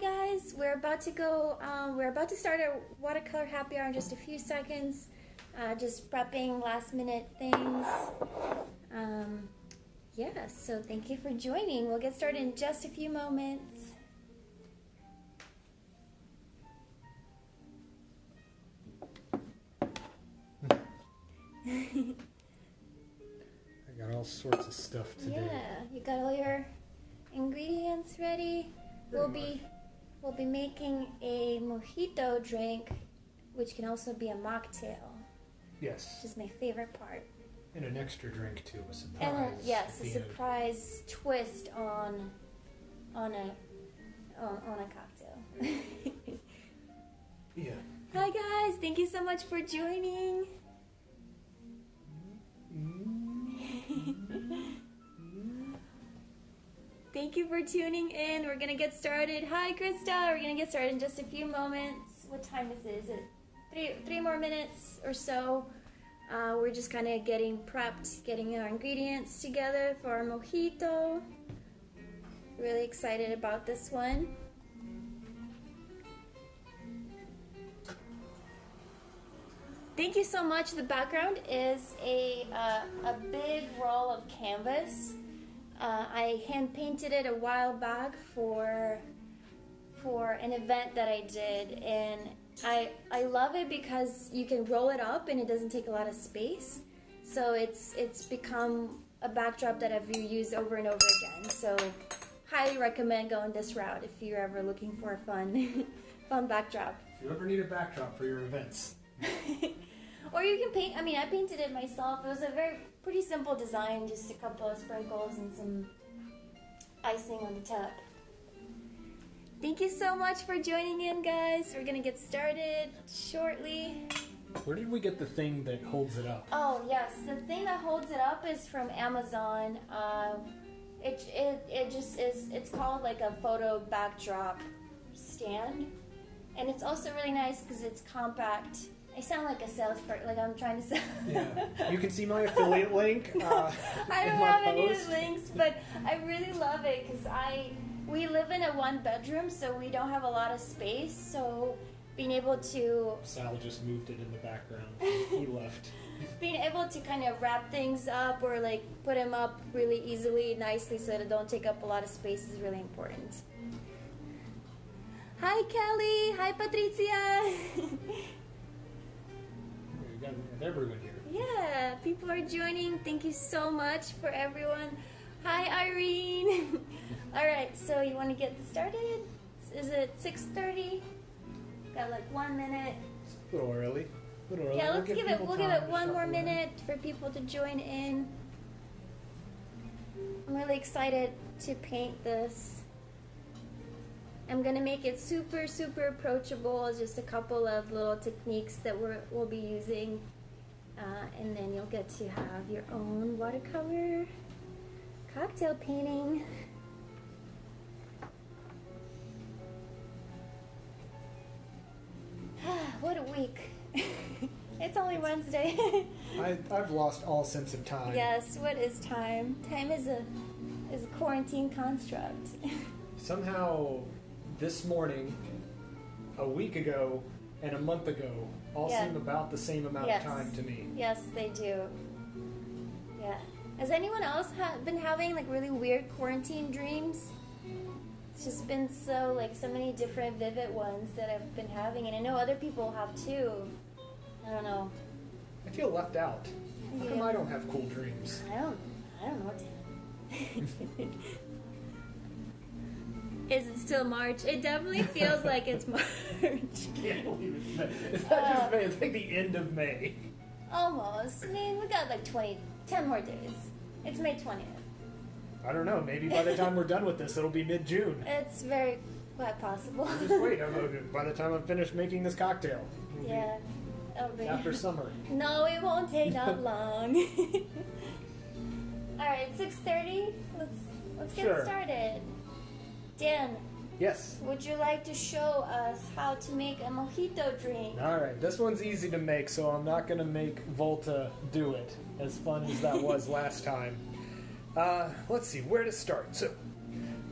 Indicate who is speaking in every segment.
Speaker 1: guys, we're about to start our watercolor happy hour in just a few seconds. Just prepping last minute things. Yeah, so thank you for joining. We'll get started in just a few moments.
Speaker 2: I got all sorts of stuff today.
Speaker 1: Yeah, you got all your ingredients ready. We'll be making a mojito drink, which can also be a mocktail.
Speaker 2: Yes.
Speaker 1: Which is my favorite part.
Speaker 2: And an extra drink too, a surprise.
Speaker 1: And a surprise twist on a cocktail.
Speaker 2: Yeah.
Speaker 1: Hi guys, thank you so much for joining. Thank you for tuning in. We're gonna get started. Hi Krista, we're gonna get started in just a few moments. What time is it? Is it three more minutes or so? We're just kind of getting prepped, getting our ingredients together for our mojito. Really excited about this one. Thank you so much. The background is a big roll of canvas. I hand painted it a while back for an event that I did, and I love it because you can roll it up and it doesn't take a lot of space. So it's become a backdrop that I've used over and over again. So highly recommend going this route if you're ever looking for a fun backdrop.
Speaker 2: If you ever need a backdrop for your events.
Speaker 1: Or you can paint, I painted it myself. It was a pretty simple design, just a couple of sprinkles and some icing on the top. Thank you so much for joining in, guys. We're gonna get started shortly.
Speaker 2: Where did we get the thing that holds it up?
Speaker 1: Oh yes, the thing that holds it up is from Amazon. It just is. It's called like a photo backdrop stand, and it's also really nice because it's compact. I sound like a salesperson, like I'm trying to sell.
Speaker 2: Yeah, you can see my affiliate link.
Speaker 1: I don't have any of the links, but I really love it because we live in a one-bedroom, so we don't have a lot of space. So being able to
Speaker 2: Sal just moved it in the background. He left.
Speaker 1: Being able to kind of wrap things up or like put them up really easily, nicely, so that it don't take up a lot of space is really important. Hi Kelly. Hi Patricia.
Speaker 2: We got everyone here.
Speaker 1: Yeah, people are joining. Thank you so much for everyone. Hi Irene. All right, so you want to get started? Is it 6:30? Got like 1 minute.
Speaker 2: It's a little early.
Speaker 1: Yeah, we'll give it one more minute for people to join in. I'm really excited to paint this. I'm gonna make it super, super approachable. Just a couple of little techniques that we'll be using, and then you'll get to have your own watercolor cocktail painting. What a week. It's only Wednesday.
Speaker 2: I've lost all sense of time.
Speaker 1: Yes, what is time? Time is a quarantine construct.
Speaker 2: Somehow this morning, a week ago, and a month ago all seem about the same amount of time to me.
Speaker 1: Yes, they do. Yeah. Has anyone else been having like really weird quarantine dreams? It's just been so many different vivid ones that I've been having, and I know other people have too. I don't know.
Speaker 2: I feel left out. How come I don't have cool dreams?
Speaker 1: I don't know what to Is it still March? It definitely feels like it's March.
Speaker 2: I can't believe it's May. It's not just May, it's like the end of May.
Speaker 1: Almost. We got like 10 more days. It's May 20th.
Speaker 2: I don't know. Maybe by the time we're done with this, it'll be mid-June.
Speaker 1: It's very quite possible.
Speaker 2: Just wait. By the time I'm finished making this cocktail.
Speaker 1: Yeah.
Speaker 2: After summer.
Speaker 1: No, it won't take that long. All right, 6:30. Let's get started. Dan.
Speaker 2: Yes.
Speaker 1: Would you like to show us how to make a mojito drink?
Speaker 2: All right. This one's easy to make, so I'm not going to make Volta do it. As fun as that was last time. Let's see where to start. So,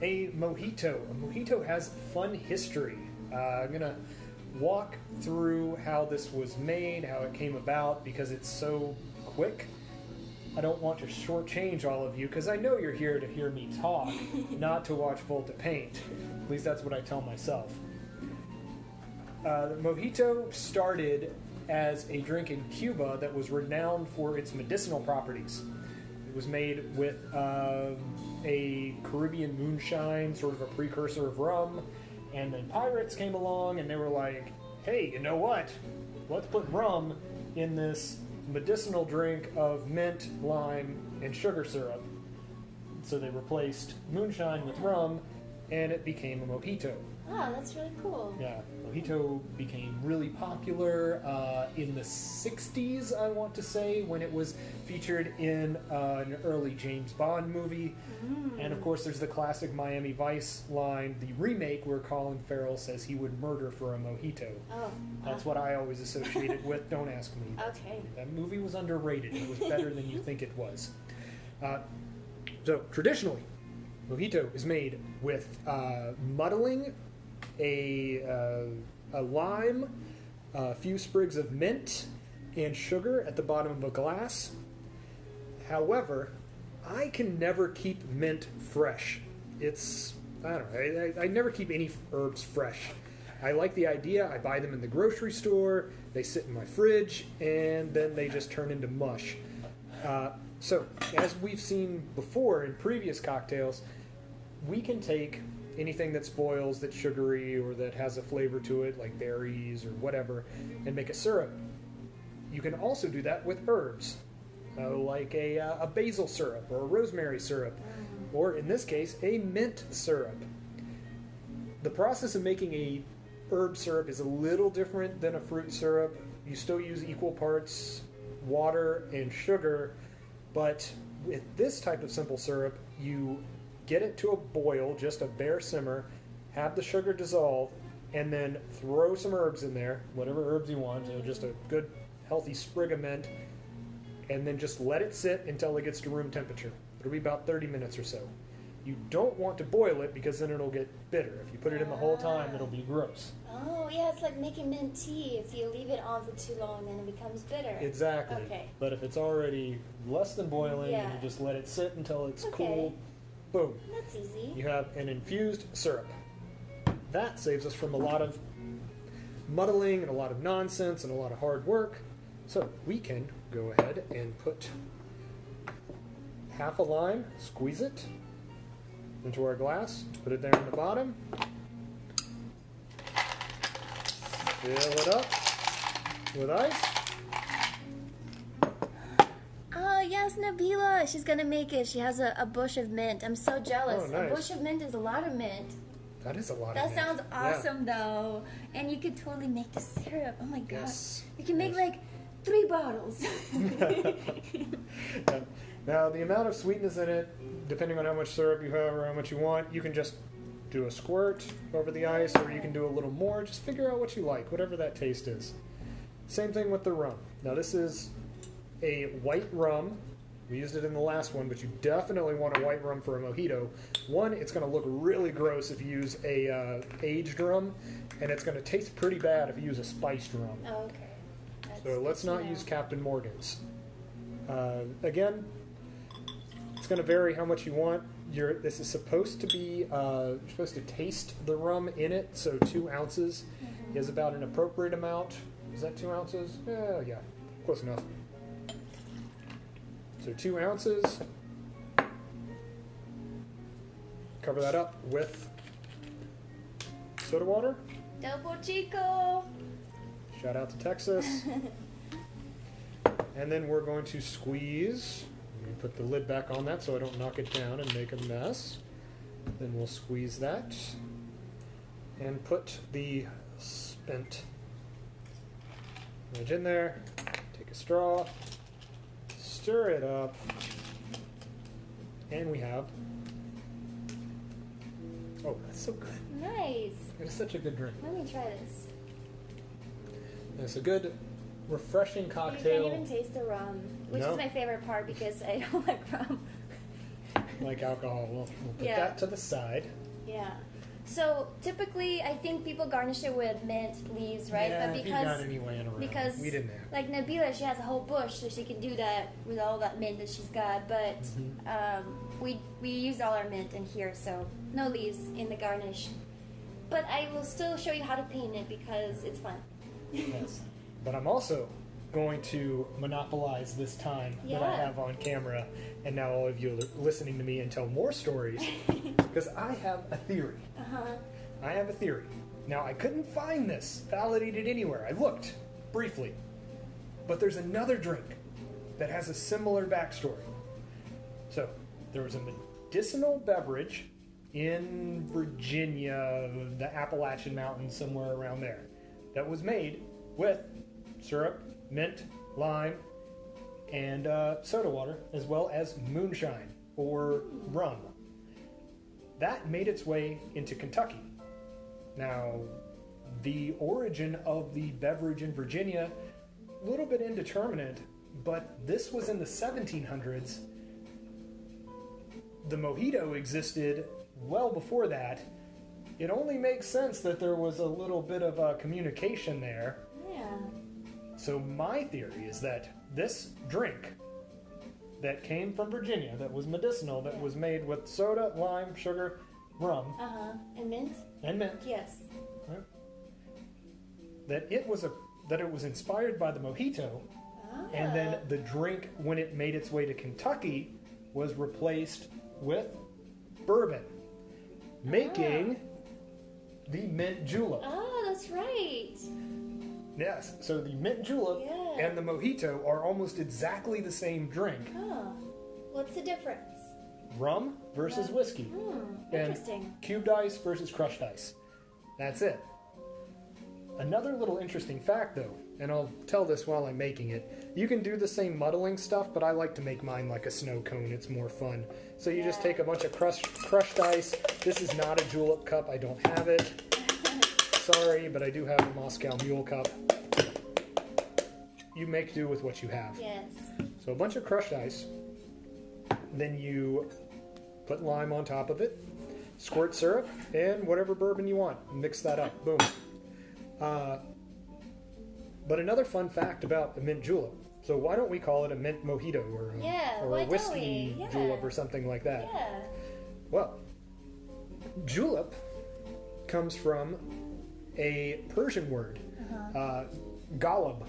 Speaker 2: a mojito. A mojito has fun history. I'm going to walk through how this was made, how it came about, because it's so quick. I don't want to shortchange all of you, because I know you're here to hear me talk, not to watch Volta paint. At least that's what I tell myself. The mojito started as a drink in Cuba that was renowned for its medicinal properties. It was made with a Caribbean moonshine, sort of a precursor of rum, and then pirates came along and they were like, hey, you know what? Let's put rum in this medicinal drink of mint, lime, and sugar syrup. So they replaced moonshine with rum, and it became a mojito.
Speaker 1: Oh, that's really cool.
Speaker 2: Yeah, mojito became really popular in the 60s, I want to say, when it was featured in an early James Bond movie. And of course, there's the classic Miami Vice line, the remake, where Colin Farrell says he would murder for a mojito.
Speaker 1: Oh.
Speaker 2: That's what I always associated with. Don't ask me.
Speaker 1: Okay.
Speaker 2: That movie was underrated. It was better than you think it was. So, traditionally, mojito is made with muddling a lime, a few sprigs of mint, and sugar at the bottom of a glass. However, I can never keep mint fresh. I don't know, I never keep any herbs fresh. I like the idea. I buy them in the grocery store, they sit in my fridge, and then they just turn into mush. So, as we've seen before in previous cocktails, we can take anything that spoils, that's sugary, or that has a flavor to it, like berries or whatever, and make a syrup. You can also do that with herbs, like a basil syrup or a rosemary syrup, or in this case, a mint syrup. The process of making a herb syrup is a little different than a fruit syrup. You still use equal parts water and sugar, but with this type of simple syrup, you get it to a boil, just a bare simmer, have the sugar dissolve, and then throw some herbs in there, whatever herbs you want, just a good healthy sprig of mint, and then just let it sit until it gets to room temperature. It'll be about 30 minutes or so. You don't want to boil it because then it'll get bitter. If you put it in the whole time, it'll be gross.
Speaker 1: Oh, yeah, it's like making mint tea. If you leave it on for too long, then it becomes bitter.
Speaker 2: Exactly.
Speaker 1: Okay.
Speaker 2: But if it's already less than boiling, and you just let it sit until it's cool, boom.
Speaker 1: That's easy.
Speaker 2: You have an infused syrup. That saves us from a lot of muddling and a lot of nonsense and a lot of hard work. So we can go ahead and put half a lime, squeeze it into our glass, put it there in the bottom, fill it up with ice.
Speaker 1: Oh, yes, Nabila. She's going to make it. She has a bush of mint. I'm so jealous.
Speaker 2: Oh, nice.
Speaker 1: A bush of mint is a lot of mint.
Speaker 2: That is a lot of
Speaker 1: That
Speaker 2: mint.
Speaker 1: sounds awesome, though. And you could totally make the syrup. Oh, my God.
Speaker 2: Yes.
Speaker 1: You can make, like, 3 bottles.
Speaker 2: Now, the amount of sweetness in it, depending on how much syrup you have or how much you want, you can just do a squirt over the ice, or you can do a little more. Just figure out what you like, whatever that taste is. Same thing with the rum. Now, this is a white rum. We used it in the last one, but you definitely want a white rum for a mojito. One, it's going to look really gross if you use a aged rum, and it's going to taste pretty bad if you use a spiced rum.
Speaker 1: Oh, okay.
Speaker 2: So let's not use Captain Morgan's. Again, it's going to vary how much you want. This is supposed to be, you're supposed to taste the rum in it, so 2 ounces is about an appropriate amount. Is that 2 ounces? Yeah, close enough. So 2 ounces. Cover that up with soda water.
Speaker 1: Double Chico.
Speaker 2: Shout out to Texas. And then we're going to squeeze. Put the lid back on that so I don't knock it down and make a mess. Then we'll squeeze that and put the spent wedge in there. Take a straw, stir it up, and we have. Oh, that's so good.
Speaker 1: Nice.
Speaker 2: It is such a good drink.
Speaker 1: Let me try this.
Speaker 2: And it's a good, refreshing cocktail.
Speaker 1: You can't even taste the rum, which is my favorite part because I don't like rum.
Speaker 2: like alcohol. We'll put
Speaker 1: Yeah.
Speaker 2: that to the side.
Speaker 1: Yeah. So typically, I think people garnish it with mint leaves, right?
Speaker 2: Yeah,
Speaker 1: but
Speaker 2: if you got any laying around.
Speaker 1: because
Speaker 2: We didn't have.
Speaker 1: like Nabila, she has a whole bush, so she can do that with all that mint that she's got. But we used all our mint in here, so no leaves in the garnish. But I will still show you how to paint it because it's fun.
Speaker 2: Yes. But I'm also going to monopolize this time that I
Speaker 1: Yeah.
Speaker 2: have on camera, and now all of you are listening to me and tell more stories, because I have a theory. I have a theory. Now, I couldn't find this validated anywhere. I looked briefly. But there's another drink that has a similar backstory. So, there was a medicinal beverage in Virginia, the Appalachian Mountains, somewhere around there, that was made with syrup, mint, lime, and soda water, as well as moonshine or rum. That made its way into Kentucky. Now, the origin of the beverage in Virginia, a little bit indeterminate, but this was in the 1700s. The mojito existed well before that. It only makes sense that there was a little bit of communication there.
Speaker 1: Yeah.
Speaker 2: So my theory is that this drink that came from Virginia, that was medicinal, that was made with soda, lime, sugar, rum,
Speaker 1: And mint?
Speaker 2: and mint,
Speaker 1: Yes.
Speaker 2: right? that it was inspired by the mojito, and then the drink, when it made its way to Kentucky, was replaced with bourbon, making the mint julep.
Speaker 1: Oh, that's right.
Speaker 2: Yes, so the mint julep
Speaker 1: Yeah.
Speaker 2: and the mojito are almost exactly the same drink.
Speaker 1: Oh. What's the difference?
Speaker 2: Rum versus whiskey. And
Speaker 1: Interesting.
Speaker 2: cubed ice versus crushed ice. That's it. Another little interesting fact, though, and I'll tell this while I'm making it. You can do the same muddling stuff, but I like to make mine like a snow cone. It's more fun. So you just take a bunch of crushed ice. This is not a julep cup. I don't have it. Sorry, but I do have a Moscow Mule cup. You make do with what you have.
Speaker 1: Yes.
Speaker 2: So a bunch of crushed ice. Then you put lime on top of it, squirt syrup, and whatever bourbon you want. Mix that up. Boom. But another fun fact about a mint julep. So why don't we call it a mint mojito or
Speaker 1: why
Speaker 2: a
Speaker 1: don't
Speaker 2: whiskey
Speaker 1: we? Yeah.
Speaker 2: julep or something like that?
Speaker 1: Yeah.
Speaker 2: Well, julep comes from a Persian word. Galab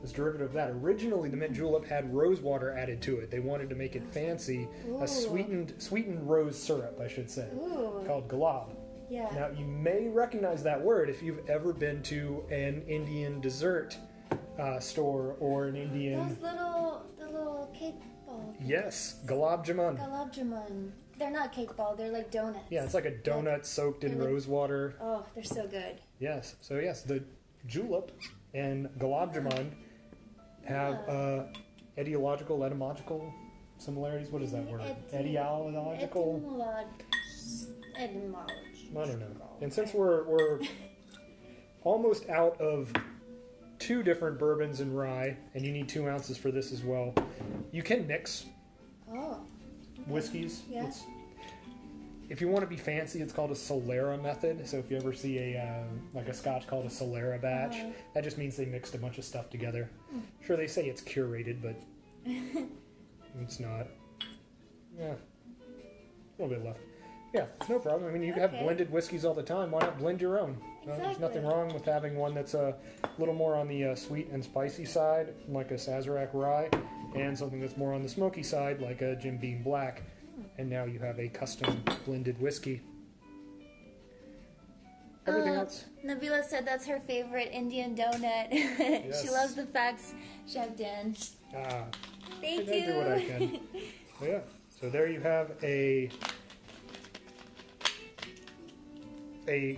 Speaker 2: is derivative of that. Originally, the mint julep had rose water added to it. They wanted to make it fancy.
Speaker 1: Ooh.
Speaker 2: A sweetened rose syrup, I should say,
Speaker 1: Ooh.
Speaker 2: called galab.
Speaker 1: Yeah.
Speaker 2: Now, you may recognize that word if you've ever been to an Indian dessert store or an Indian...
Speaker 1: The little cake balls.
Speaker 2: Yes, gulab jamun.
Speaker 1: Gulab jamun. They're not cake ball. They're like donuts.
Speaker 2: Yeah, it's like a donut soaked in
Speaker 1: like-
Speaker 2: rose water.
Speaker 1: Oh, they're so good.
Speaker 2: Yes. So yes, the julep and gulab jamun have etymological similarities. What is that word? Etiological?
Speaker 1: Etymology.
Speaker 2: I don't know. And since we're almost out of 2 different bourbons and rye, and you need 2 ounces for this as well, you can mix
Speaker 1: Oh.
Speaker 2: whiskeys.
Speaker 1: Yeah.
Speaker 2: If you want to be fancy, it's called a Solera method. So if you ever see a Scotch called a Solera batch, that just means they mixed a bunch of stuff together. Sure, they say it's curated, but it's not. Yeah, a little bit left. Yeah, no problem. I mean, you have blended whiskeys all the time. Why not blend your own? There's nothing wrong with having one that's a little more on the sweet and spicy side, like a Sazerac rye, and something that's more on the smoky side, like a Jim Beam Black. And now you have a custom blended whiskey. Everything else?
Speaker 1: Nabila said that's her favorite Indian donut.
Speaker 2: Yes.
Speaker 1: She loves the facts, Chef Dan. Thank
Speaker 2: I
Speaker 1: you.
Speaker 2: do what I can. So yeah, so there you have a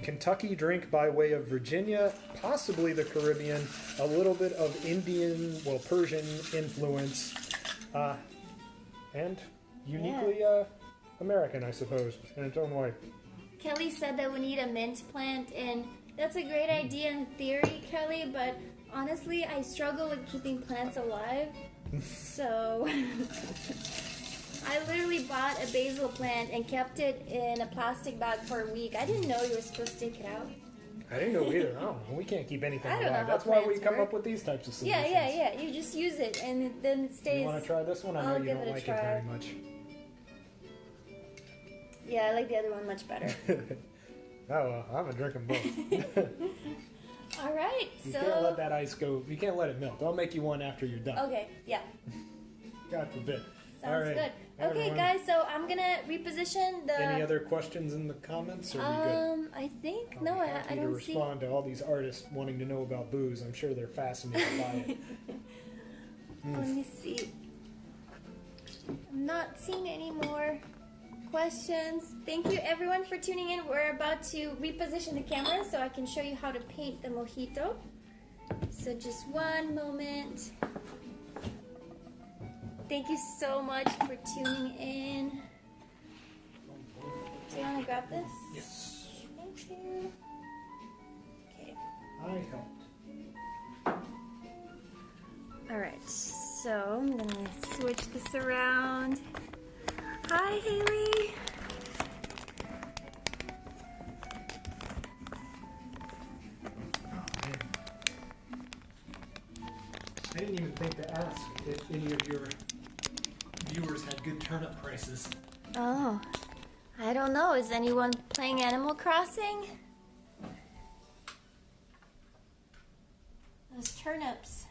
Speaker 2: Kentucky drink by way of Virginia, possibly the Caribbean, a little bit of Indian, Persian influence, and uniquely American, I suppose, in its own way.
Speaker 1: Kelly said that we need a mint plant, and that's a great idea in theory, Kelly, but honestly, I struggle with keeping plants alive. So I literally bought a basil plant and kept it in a plastic bag for a week. I didn't know you were supposed to take it out.
Speaker 2: I didn't know either. I don't know. We can't keep anything
Speaker 1: I don't know
Speaker 2: alive.
Speaker 1: how
Speaker 2: That's why we
Speaker 1: plants
Speaker 2: come
Speaker 1: work.
Speaker 2: up with these types of solutions.
Speaker 1: Yeah. You just use it and then it stays.
Speaker 2: You want to try this one? I know
Speaker 1: I'll
Speaker 2: you
Speaker 1: give
Speaker 2: don't
Speaker 1: it a
Speaker 2: like
Speaker 1: try.
Speaker 2: it very much.
Speaker 1: Yeah, I like the other one much better.
Speaker 2: Oh, well, I'm going to drink them both.
Speaker 1: All right,
Speaker 2: You
Speaker 1: so...
Speaker 2: can't let that ice go. You can't let it melt. I'll make you one after you're done.
Speaker 1: Okay, yeah.
Speaker 2: God forbid.
Speaker 1: Sounds
Speaker 2: All right.
Speaker 1: good.
Speaker 2: Hi,
Speaker 1: Okay,
Speaker 2: everyone.
Speaker 1: guys, so I'm going to reposition the...
Speaker 2: Any other questions in the comments? Or are we good?
Speaker 1: I think...
Speaker 2: I'll
Speaker 1: No,
Speaker 2: be
Speaker 1: I
Speaker 2: happy to
Speaker 1: don't see...
Speaker 2: respond to all these artists wanting to know about booze. I'm sure they're fascinated by it.
Speaker 1: Let me see. I'm not seeing any more questions. Thank you everyone for tuning in. We're about to reposition the camera so I can show you how to paint the mojito. So just one moment. Thank you so much for tuning in. Do you want to grab this?
Speaker 2: Yes.
Speaker 1: Thank you. Okay.
Speaker 2: I helped.
Speaker 1: Alright, so I'm gonna switch this around. Hi, Haley.
Speaker 2: Oh, man. I didn't even think to ask if any of your viewers had good turnip prices.
Speaker 1: Oh, I don't know. Is anyone playing Animal Crossing? Those turnips.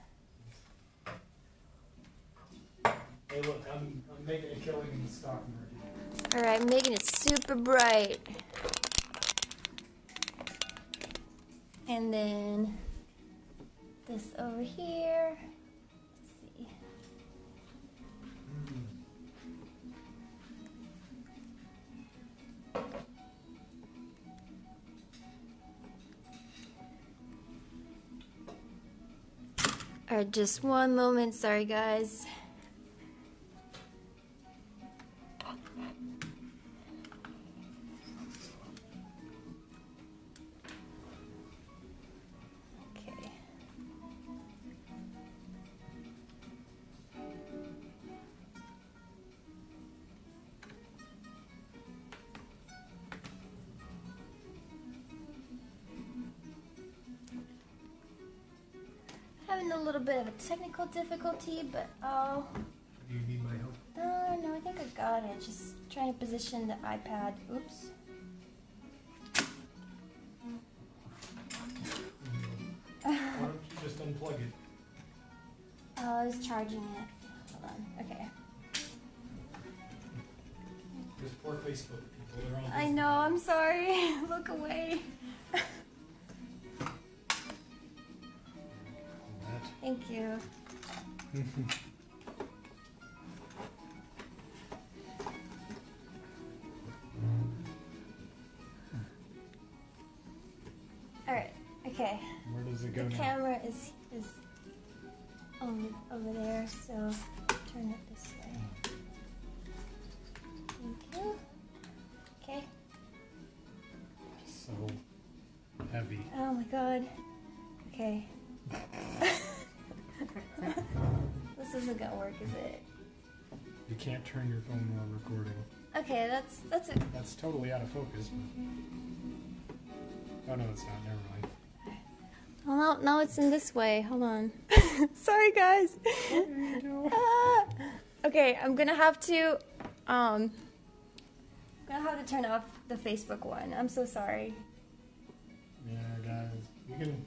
Speaker 2: Hey, look, I'm making a killing in the stock market.
Speaker 1: Alright, I'm making it super bright. And then this over here. Let's see. Alright, just one moment. Sorry, guys. Okay. Having a little bit of a technical difficulty, but oh,
Speaker 2: Do you need my help?
Speaker 1: no, I think I got it. Just trying to position the iPad. Oops.
Speaker 2: Why don't you just unplug it?
Speaker 1: Oh, I was charging it. Hold on. Okay.
Speaker 2: Just poor Facebook people. They're on
Speaker 1: I know. I'm sorry. Look away. Thank you. All right. Okay.
Speaker 2: Where does it go
Speaker 1: The
Speaker 2: now?
Speaker 1: camera is over there, so turn it this way. Thank you. Okay.
Speaker 2: So heavy.
Speaker 1: Oh my god. Okay. This isn't gonna work, is it?
Speaker 2: You can't turn your phone while recording.
Speaker 1: Okay, that's it.
Speaker 2: That's totally out of focus. But... Oh no, it's not. Never mind.
Speaker 1: Well, now it's in this way. Hold on. Sorry, guys. Okay, I'm gonna have to turn off the Facebook one. I'm so sorry.
Speaker 2: Yeah, guys. You can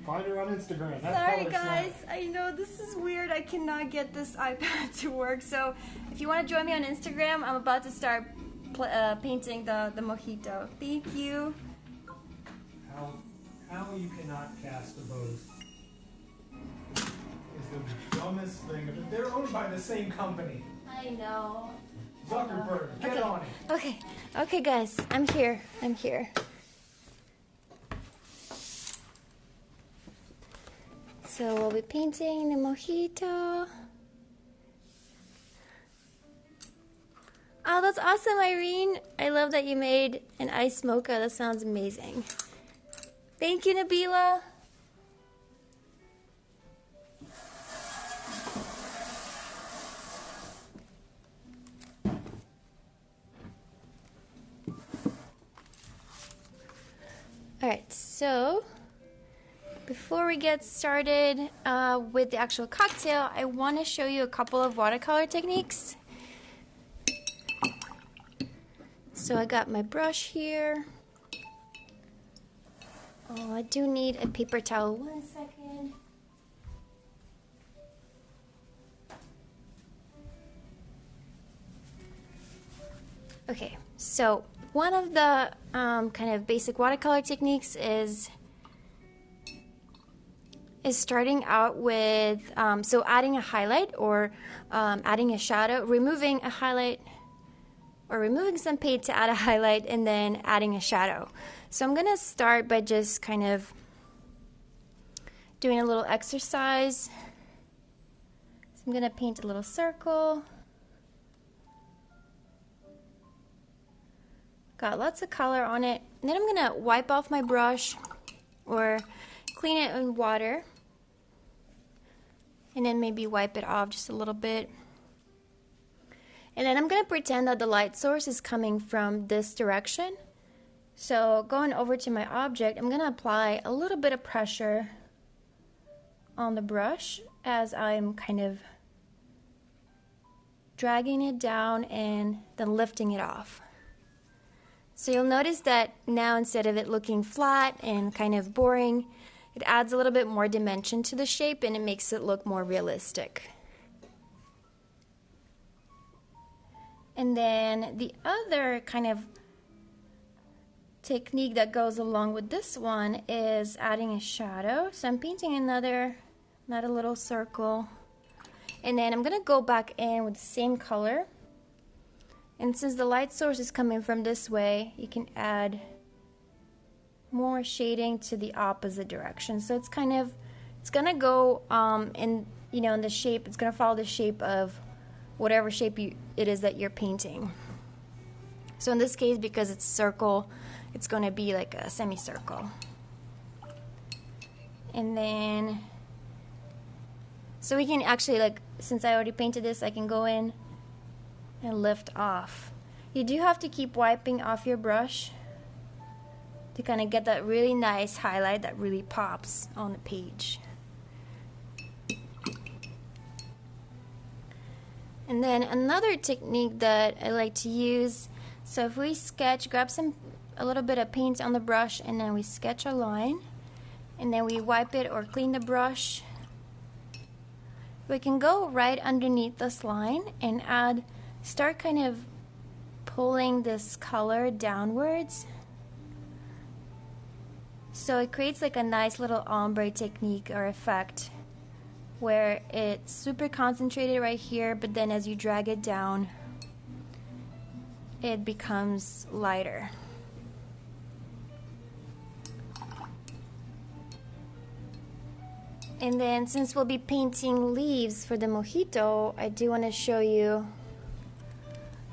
Speaker 2: find her on Instagram. That's
Speaker 1: Sorry,
Speaker 2: color
Speaker 1: guys.
Speaker 2: snap.
Speaker 1: I know this is weird. I cannot get this iPad to work. So, if you want to join me on Instagram, I'm about to start painting the mojito. Thank you.
Speaker 2: How you cannot cast a both is the dumbest thing. But they're owned by the same company.
Speaker 1: I know.
Speaker 2: Zuckerberg, get
Speaker 1: Okay.
Speaker 2: on it.
Speaker 1: Okay, guys. I'm here. So we'll be painting the mojito. Oh, that's awesome, Irene. I love that you made an iced mocha. That sounds amazing. Thank you, Nabila. Alright, so before we get started with the actual cocktail, I want to show you a couple of watercolor techniques. So I got my brush here. Oh, I do need a paper towel. 1 second. Okay, so one of the kind of basic watercolor techniques is starting out with, so adding a highlight or adding a shadow, removing a highlight or removing some paint to add a highlight and then adding a shadow. So I'm gonna start by just kind of doing a little exercise. So I'm gonna paint a little circle. Got lots of color on it. And then I'm gonna wipe off my brush or clean it in water. And then maybe wipe it off just a little bit. And then I'm gonna pretend that the light source is coming from this direction. So going over to my object, I'm gonna apply a little bit of pressure on the brush as I'm kind of dragging it down and then lifting it off. So you'll notice that now instead of it looking flat and kind of boring, it adds a little bit more dimension to the shape and it makes it look more realistic. And then the other kind of technique that goes along with this one is adding a shadow. So I'm painting another little circle. And then I'm going to go back in with the same color. And since the light source is coming from this way, you can add more shading to the opposite direction. So it's kind of, it's going to go in the shape, it's going to follow the shape of whatever shape it is that you're painting. So in this case, because it's a circle, it's going to be like a semicircle. And then, so we can actually, like, since I already painted this, I can go in and lift off. You do have to keep wiping off your brush to kind of get that really nice highlight that really pops on the page. And then another technique that I like to use, so if we sketch, grab a little bit of paint on the brush and then we sketch a line and then we wipe it or clean the brush, we can go right underneath this line and start kind of pulling this color downwards. So it creates like a nice little ombre technique or effect where it's super concentrated right here, but then as you drag it down, it becomes lighter. And then since we'll be painting leaves for the mojito, I do want to show you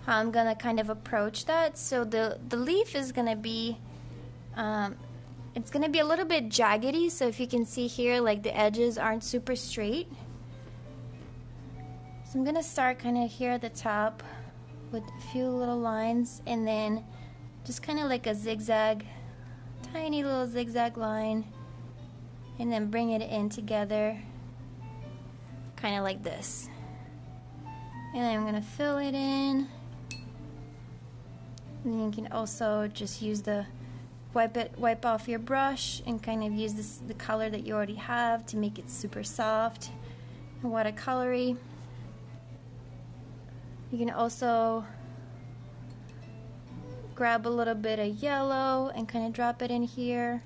Speaker 1: how I'm gonna kind of approach that. So the leaf is gonna be it's gonna be a little bit jaggedy, so if you can see here, like the edges aren't super straight. So I'm gonna start kind of here at the top with a few little lines and then just kind of like a zigzag, tiny little zigzag line, and then bring it in together kind of like this. And then I'm gonna fill it in. And then you can also just use the wipe off your brush and kind of use the color that you already have to make it super soft and watercolory. You can also grab a little bit of yellow and kind of drop it in here.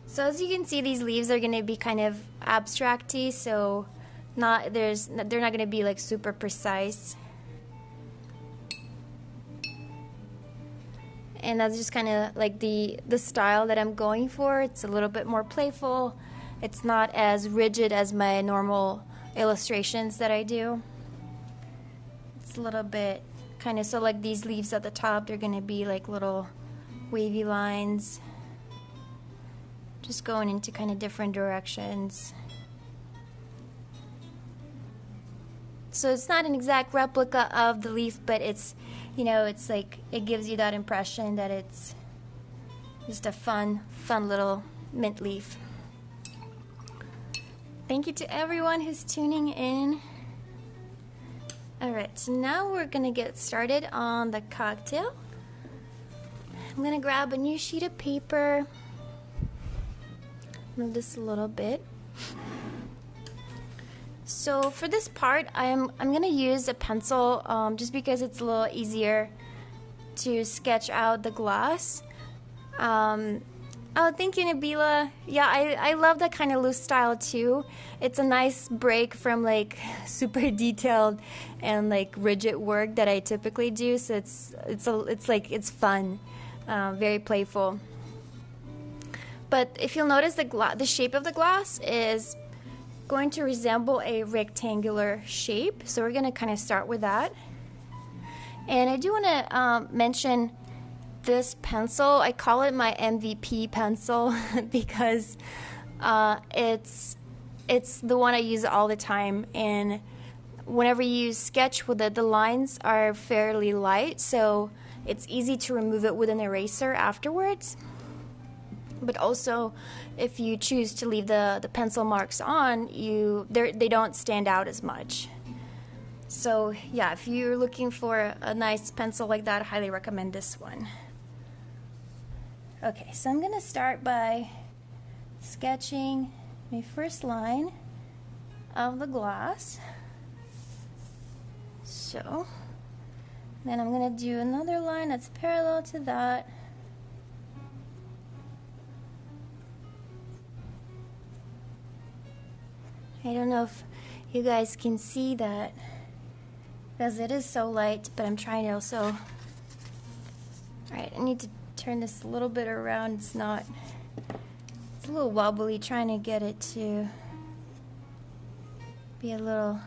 Speaker 1: So as you can see, these leaves are going to be kind of abstracty, so they're not going to be like super precise. And that's just kind of like the style that I'm going for. It's a little bit more playful. It's not as rigid as my normal illustrations that I do. It's a little bit kind of, so like these leaves at the top, they're going to be like little wavy lines, just going into kind of different directions. So it's not an exact replica of the leaf, but it's you know, it's like it gives you that impression that it's just a fun little mint leaf. Thank you to everyone who's tuning in. Alright, so now we're gonna get started on the cocktail. I'm gonna grab a new sheet of paper, move this a little bit. So for this part, I'm gonna use a pencil just because it's a little easier to sketch out the glass. Oh, thank you, Nabila. Yeah, I love that kind of loose style too. It's a nice break from like super detailed and like rigid work that I typically do. So it's fun, very playful. But if you'll notice, the shape of the glass is going to resemble a rectangular shape. So we're going to kind of start with that. And I do want to mention this pencil. I call it my MVP pencil because it's the one I use all the time. And whenever you sketch with it, the lines are fairly light, so it's easy to remove it with an eraser afterwards. But also, if you choose to leave the pencil marks on, they don't stand out as much. So yeah, if you're looking for a nice pencil like that, I highly recommend this one. Okay, so I'm gonna start by sketching my first line of the glass. So then I'm gonna do another line that's parallel to that. I don't know if you guys can see that because it is so light, but I'm trying to also. Alright, I need to turn this a little bit around. It's a little wobbly trying to get it to be a little,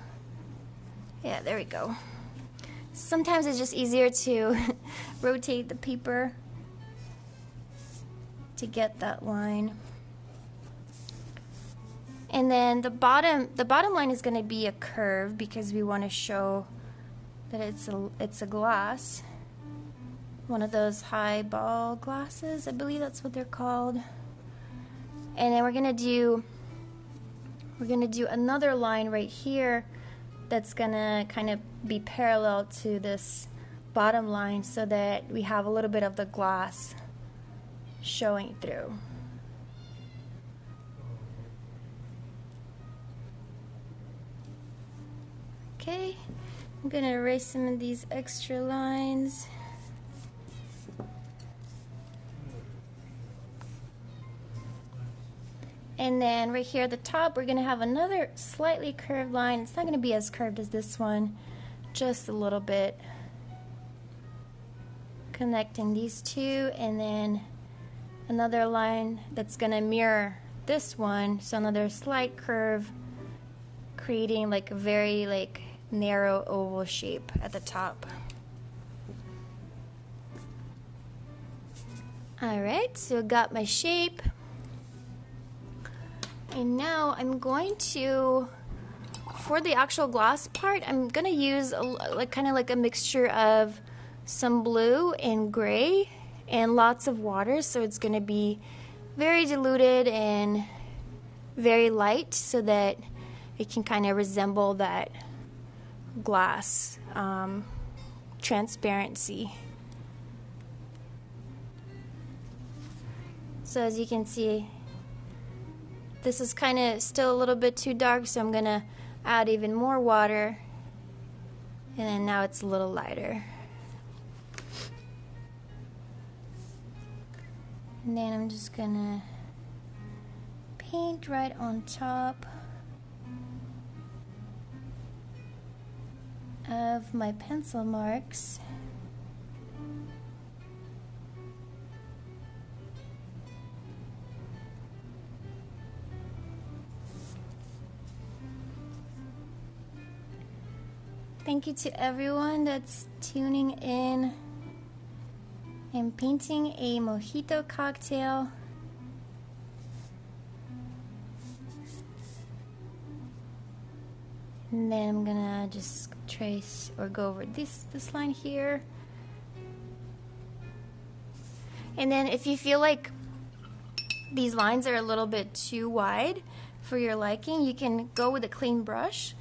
Speaker 1: yeah, there we go. Sometimes it's just easier to rotate the paper to get that line. And then the bottom line is going to be a curve because we want to show that it's a glass. One of those high ball glasses, I believe that's what they're called. And then we're gonna do another line right here that's gonna kind of be parallel to this bottom line so that we have a little bit of the glass showing through. Okay, I'm gonna erase some of these extra lines. And then right here at the top, we're gonna have another slightly curved line. It's not gonna be as curved as this one, just a little bit. Connecting these two, and then another line that's gonna mirror this one. So another slight curve, creating like a very narrow oval shape at the top. All right, so got my shape. And now I'm going to, for the actual glass part, I'm going to use kind of like a mixture of some blue and gray and lots of water. So it's going to be very diluted and very light so that it can kind of resemble that glass transparency. So as you can see, this is kind of still a little bit too dark, so I'm gonna add even more water, and then now it's a little lighter. And then I'm just gonna paint right on top of my pencil marks. Thank you to everyone that's tuning in. I'm painting a mojito cocktail. And then I'm gonna just trace or go over this line here. And then if you feel like these lines are a little bit too wide for your liking, you can go with a clean brush,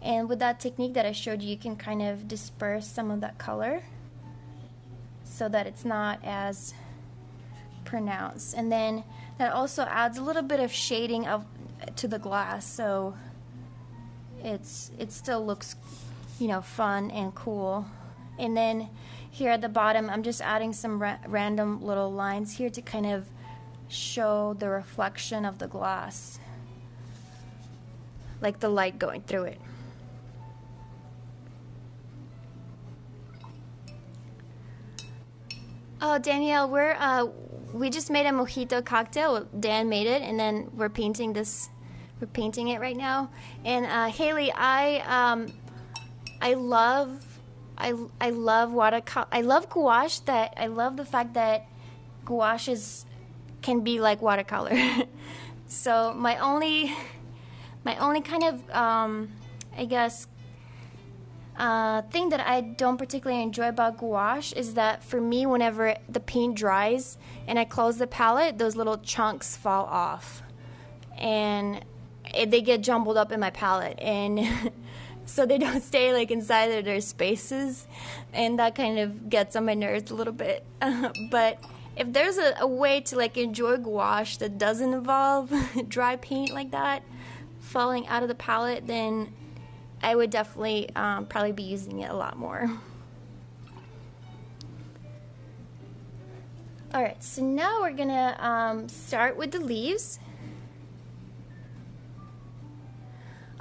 Speaker 1: and with that technique that I showed you, you can kind of disperse some of that color so that it's not as pronounced. And then that also adds a little bit of shading to the glass, so it still looks, you know, fun and cool. And then here at the bottom, I'm just adding some random little lines here to kind of show the reflection of the glass, like the light going through it. Oh, Danielle, we just made a mojito cocktail. Dan made it, and then we're painting it right now. And Haley, I love watercolor. I love gouache. I love the fact that gouache can be like watercolor. So my only kind of I guess thing that I don't particularly enjoy about gouache is that for me, whenever the paint dries and I close the palette, those little chunks fall off and they get jumbled up in my palette, and so they don't stay like inside of their spaces, and that kind of gets on my nerves a little bit. But if there's a way to like enjoy gouache that doesn't involve dry paint like that falling out of the palette, then I would definitely probably be using it a lot more. Alright, so now we're gonna start with the leaves.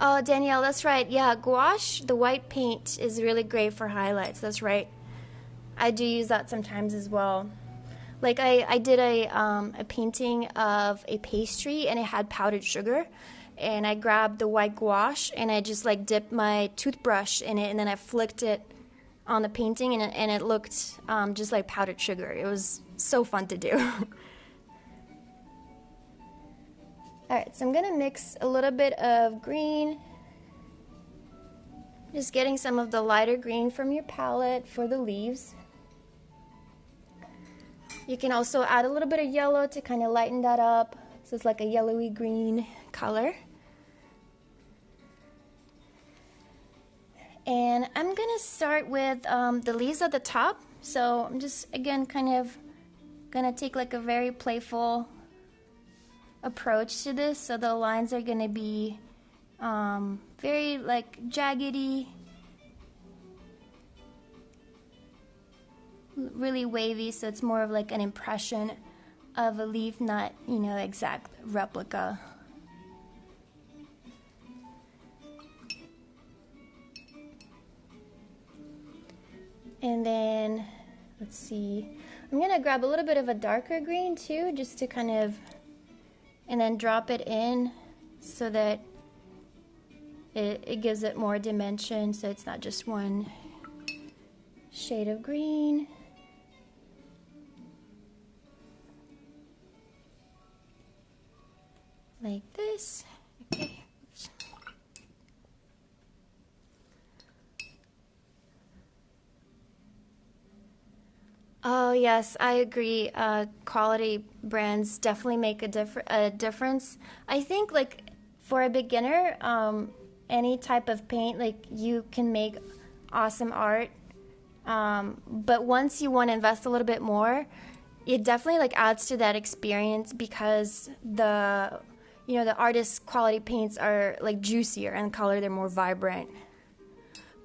Speaker 1: Oh, Danielle, that's right. Yeah, gouache, the white paint, is really great for highlights. That's right. I do use that sometimes as well. Like I did a painting of a pastry, and it had powdered sugar, and I grabbed the white gouache and I just like dipped my toothbrush in it, and then I flicked it on the painting, and it looked just like powdered sugar. It was so fun to do. Alright, so I'm going to mix a little bit of green, just getting some of the lighter green from your palette for the leaves. You can also add a little bit of yellow to kind of lighten that up, so it's like a yellowy green color. And I'm going to start with the leaves at the top, so I'm just again kind of going to take like a very playful approach to this, so the lines are going to be very like jaggedy, really wavy, so it's more of like an impression of a leaf, not, you know, exact replica. And then let's see, I'm gonna grab a little bit of a darker green too, just to kind of, and then drop it in so that it gives it more dimension, so it's not just one shade of green. Like this. Okay. Oops. Oh yes, I agree. Quality brands definitely make a difference. I think like for a beginner, any type of paint, like you can make awesome art. But once you want to invest a little bit more, it definitely like adds to that experience, because the artist's quality paints are like juicier in color, they're more vibrant.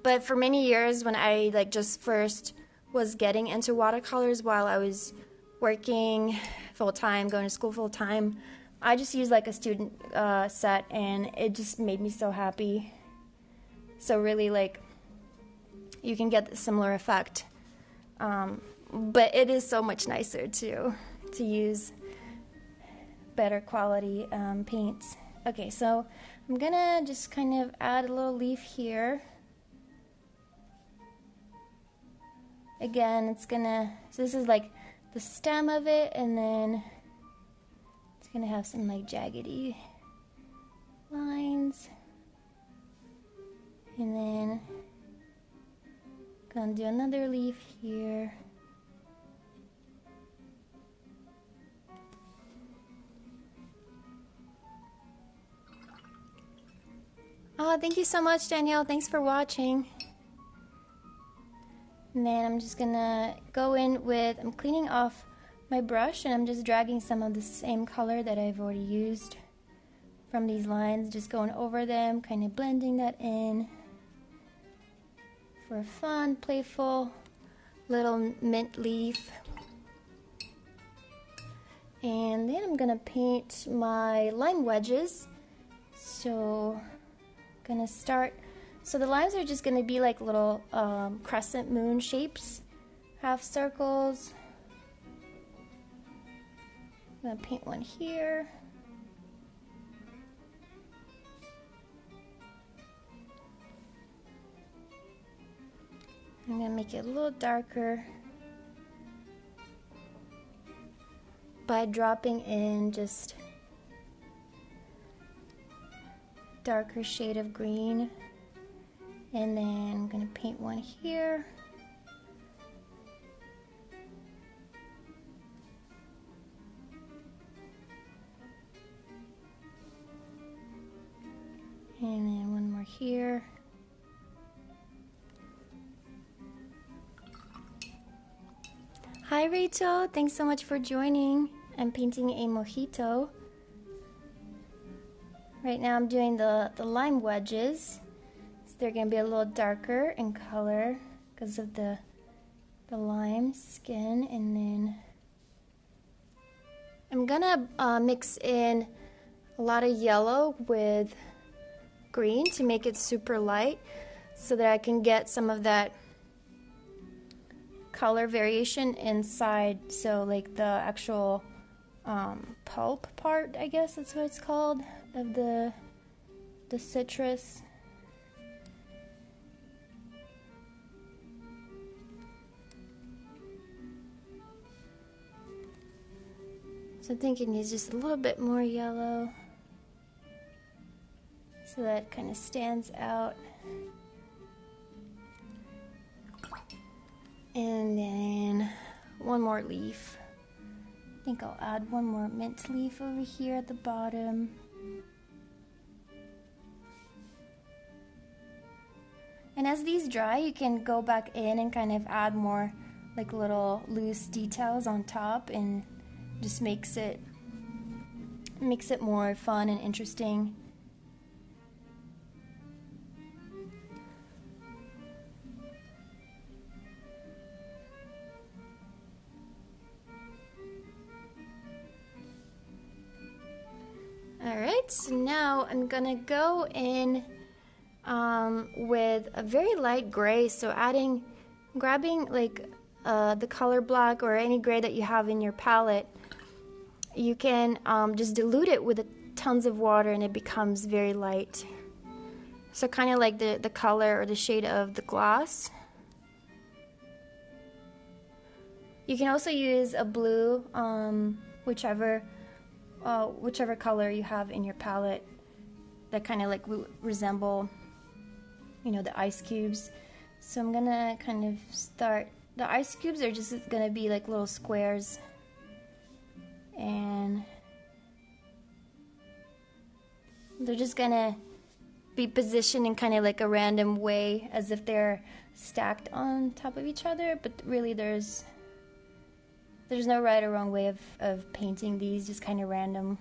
Speaker 1: But for many years, when I like just first was getting into watercolors while I was working full-time, going to school full-time, I just used like a student set, and it just made me so happy. So really, like, you can get a similar effect, but it is so much nicer to use better quality paints. Okay, so I'm gonna just kind of add a little leaf here. Again, it's gonna, so this is like the stem of it, and then it's gonna have some like jaggedy lines, and then gonna do another leaf here. Oh, thank you so much, Danielle. Thanks for watching. And then I'm just gonna go in with, I'm cleaning off my brush and I'm just dragging some of the same color that I've already used from these lines, just going over them, kind of blending that in for a fun, playful little mint leaf. And then I'm gonna paint my lime wedges. So I'm gonna start, so the lines are just gonna be like little crescent moon shapes, half circles. I'm gonna paint one here. I'm gonna make it a little darker by dropping in just darker shade of green, and then I'm gonna paint one here. And then one more here. Hi Rachel, thanks so much for joining. I'm painting a mojito. Right now I'm doing the lime wedges. So they're gonna be a little darker in color because of the lime skin. And then I'm gonna mix in a lot of yellow with green to make it super light so that I can get some of that color variation inside, so like the actual pulp part, I guess that's what it's called, of the citrus. So I'm thinking use just a little bit more yellow so that kind of stands out. And then one more leaf. I think I'll add one more mint leaf over here at the bottom. And as these dry, you can go back in and kind of add more like little loose details on top, and just makes it more fun and interesting. Alright, so now I'm gonna go in with a very light gray, so grabbing like the color black or any gray that you have in your palette. You can just dilute it with tons of water and it becomes very light. So kind of like the color or the shade of the glass. You can also use a blue, whichever color you have in your palette that kind of like resemble, you know, the ice cubes. So I'm gonna kind of start, the ice cubes are just gonna be like little squares, and they're just gonna be positioned in kind of like a random way as if they're stacked on top of each other, but really there's no right or wrong way of painting these, just kind of random.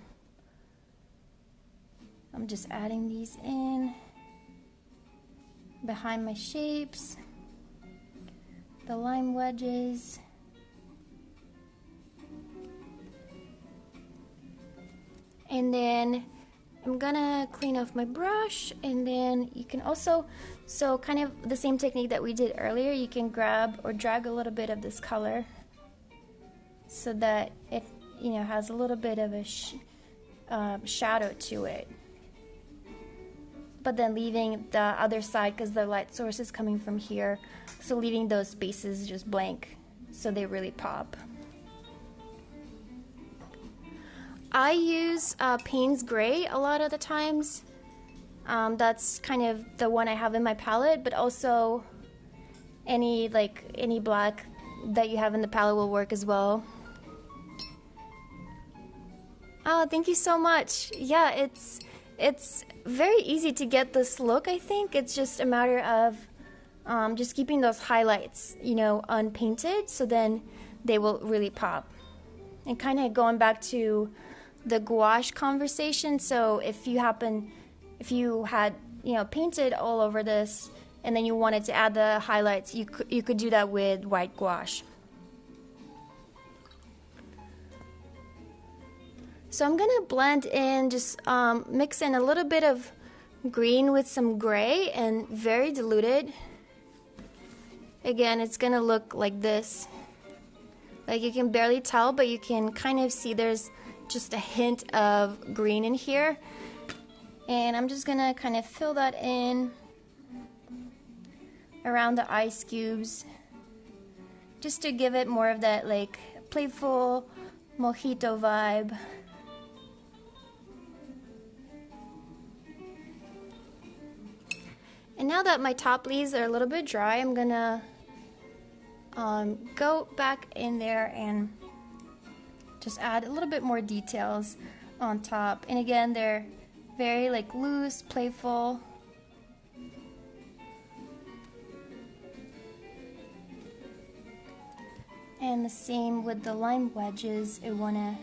Speaker 1: I'm just adding these in behind my shapes, the lime wedges. And then I'm gonna clean off my brush, and then you can also, so kind of the same technique that we did earlier, you can grab or drag a little bit of this color so that it, you know, has a little bit of a shadow to it, but then leaving the other side, because the light source is coming from here, so leaving those spaces just blank so they really pop. I use Payne's Gray a lot of the times. That's kind of the one I have in my palette, but also any black that you have in the palette will work as well. Oh, thank you so much. Yeah, it's very easy to get this look, I think. It's just a matter of just keeping those highlights, you know, unpainted, so then they will really pop. And kind of going back to the gouache conversation, so if you had, you know, painted all over this and then you wanted to add the highlights, you could do that with white gouache. So I'm gonna blend in, just mix in a little bit of green with some gray and very diluted. Again, it's gonna look like this. Like, you can barely tell, but you can kind of see there's just a hint of green in here. And I'm just gonna kind of fill that in around the ice cubes, just to give it more of that like playful mojito vibe. And now that my top leaves are a little bit dry, I'm gonna go back in there and just add a little bit more details on top. And again, they're very like loose, playful. And the same with the lime wedges. I want to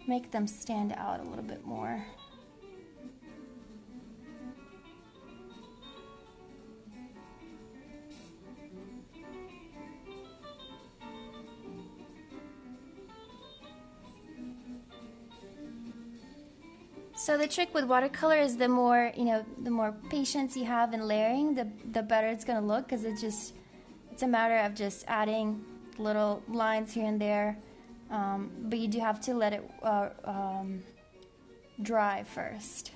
Speaker 1: make them stand out a little bit more. So the trick with watercolor is the more, you know, the more patience you have in layering, the better it's going to look, because it's a matter of just adding little lines here and there, but you do have to let it dry first.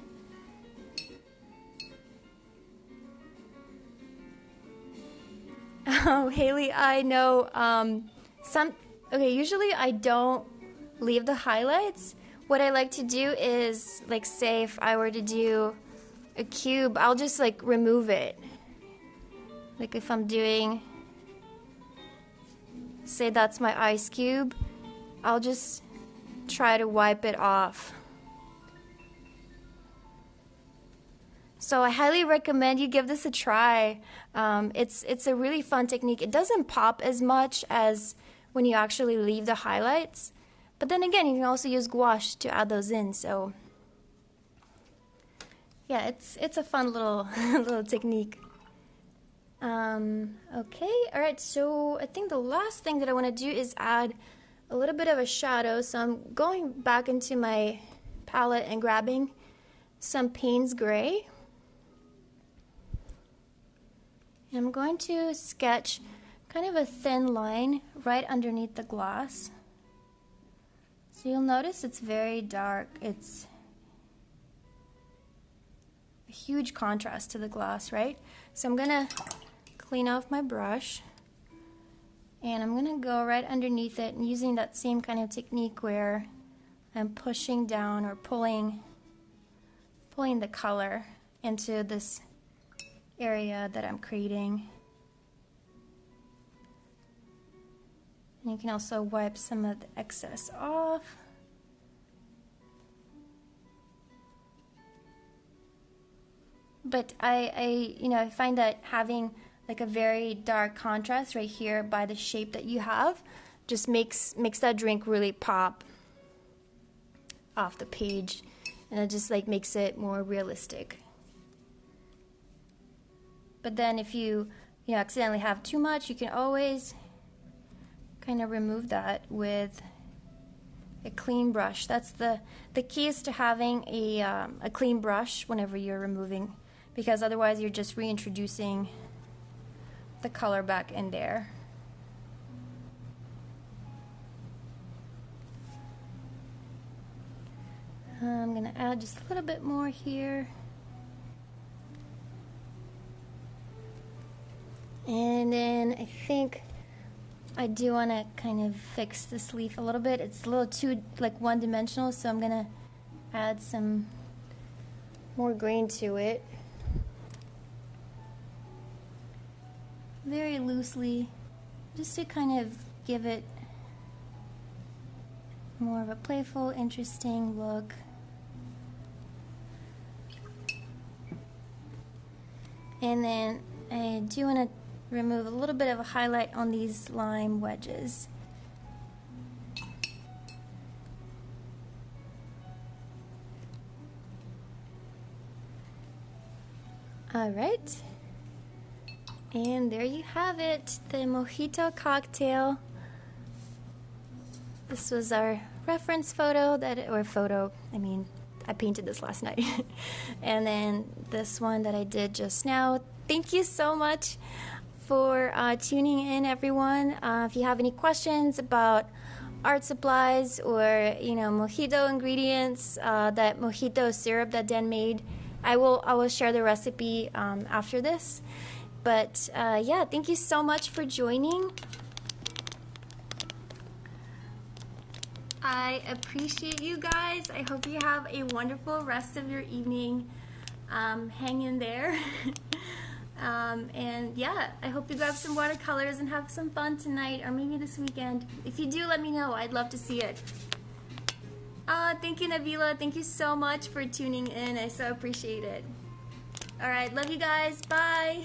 Speaker 1: Oh, Haley, I know. Okay, usually I don't leave the highlights. What I like to do is, like, say if I were to do a cube, I'll just like remove it. Like if I'm doing, say that's my ice cube, I'll just try to wipe it off. So I highly recommend you give this a try. It's a really fun technique. It doesn't pop as much as when you actually leave the highlights. But then again, you can also use gouache to add those in. So yeah, it's a fun little little technique. Okay, all right. So I think the last thing that I want to do is add a little bit of a shadow. So I'm going back into my palette and grabbing some Payne's Gray. And I'm going to sketch kind of a thin line right underneath the glass. So you'll notice it's very dark. It's a huge contrast to the glass, right? So I'm gonna clean off my brush and I'm gonna go right underneath it and using that same kind of technique where I'm pushing down or pulling the color into this area that I'm creating. And you can also wipe some of the excess off. But I find that having like a very dark contrast right here by the shape that you have just makes that drink really pop off the page, and it just like makes it more realistic. But then if you accidentally have too much, you can always kind of remove that with a clean brush. That's the key, is to having a clean brush whenever you're removing, because otherwise you're just reintroducing the color back in there. I'm gonna add just a little bit more here. And then I think I do want to kind of fix this leaf a little bit. It's a little too like one-dimensional, so I'm gonna add some more green to it. Very loosely, just to kind of give it more of a playful, interesting look. And then I do want to remove a little bit of a highlight on these lime wedges. All right. And there you have it, the Mojito cocktail. This was our reference photo I painted this last night. And then this one that I did just now. Thank you so much for tuning in, everyone. If you have any questions about art supplies or, mojito ingredients, that mojito syrup that Dan made, I will share the recipe after this. But yeah, thank you so much for joining. I appreciate you guys. I hope you have a wonderful rest of your evening. Hang in there. And yeah, I hope you grab some watercolors and have some fun tonight or maybe this weekend. If you do, let me know. I'd love to see it. Thank you, Nabila. Thank you so much for tuning in. I so appreciate it. All right, love you guys. Bye.